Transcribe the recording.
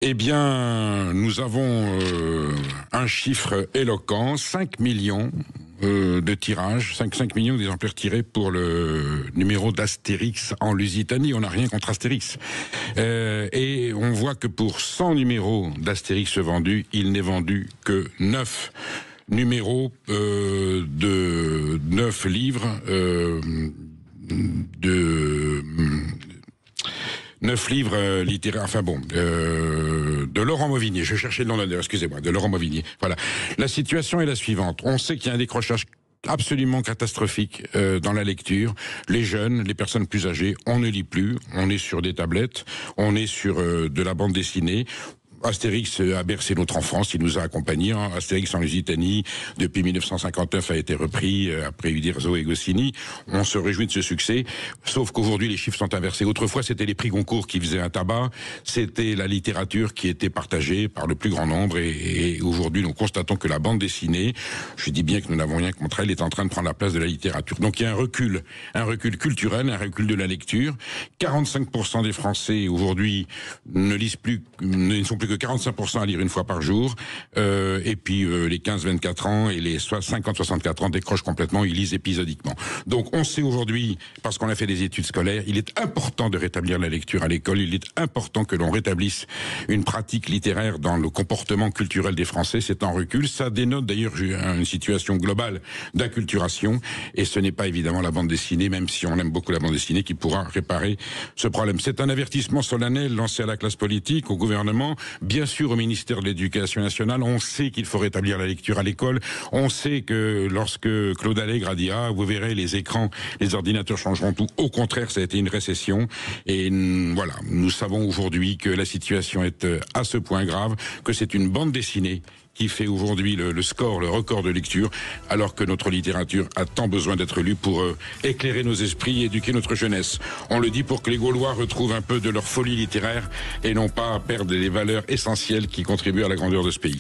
Eh bien, nous avons un chiffre éloquent, 5 millions de tirages, 5 millions d'exemplaires tirés pour le numéro d'Astérix en Lusitanie. On n'a rien contre Astérix. Et on voit que pour 100 numéros d'Astérix vendus, il n'est vendu que 9 numéros de 9 livres de 9 livres littéraires, de Laurent Mauvigné. Je cherchais le nom d'un, excusez-moi, de Laurent Mauvigné. Voilà. La situation est la suivante. On sait qu'il y a un décrochage absolument catastrophique dans la lecture. Les jeunes, les personnes plus âgées, on ne lit plus. On est sur des tablettes, on est sur de la bande dessinée. Astérix a bercé notre enfance, il nous a accompagnés. Astérix en Lusitanie, depuis 1959, a été repris après Uderzo et Goscinny. On se réjouit de ce succès, sauf qu'aujourd'hui les chiffres sont inversés. Autrefois, c'était les prix Goncourt qui faisaient un tabac, c'était la littérature qui était partagée par le plus grand nombre, et aujourd'hui nous constatons que la bande dessinée, je dis bien que nous n'avons rien contre elle, est en train de prendre la place de la littérature. Donc il y a un recul culturel, un recul de la lecture. 45% des Français aujourd'hui ne sont plus que 45% à lire une fois par jour, et puis les 15-24 ans et les 50-64 ans décrochent complètement, ils lisent épisodiquement. Donc on sait aujourd'hui, parce qu'on a fait des études scolaires, il est important de rétablir la lecture à l'école, il est important que l'on rétablisse une pratique littéraire dans le comportement culturel des Français. C'est en recul, ça dénote d'ailleurs une situation globale d'acculturation, et ce n'est pas évidemment la bande dessinée, même si on aime beaucoup la bande dessinée, qui pourra réparer ce problème. C'est un avertissement solennel lancé à la classe politique, au gouvernement, bien sûr au ministère de l'Éducation nationale. On sait qu'il faut rétablir la lecture à l'école. On sait que lorsque Claude Allègre a dit « Ah, vous verrez, les écrans, les ordinateurs changeront tout », au contraire, ça a été une récession. Et voilà, nous savons aujourd'hui que la situation est à ce point grave, que c'est une bande dessinée qui fait aujourd'hui le score, le record de lecture, alors que notre littérature a tant besoin d'être lue pour éclairer nos esprits et éduquer notre jeunesse. On le dit pour que les Gaulois retrouvent un peu de leur folie littéraire et non pas perdre les valeurs essentielles qui contribuent à la grandeur de ce pays.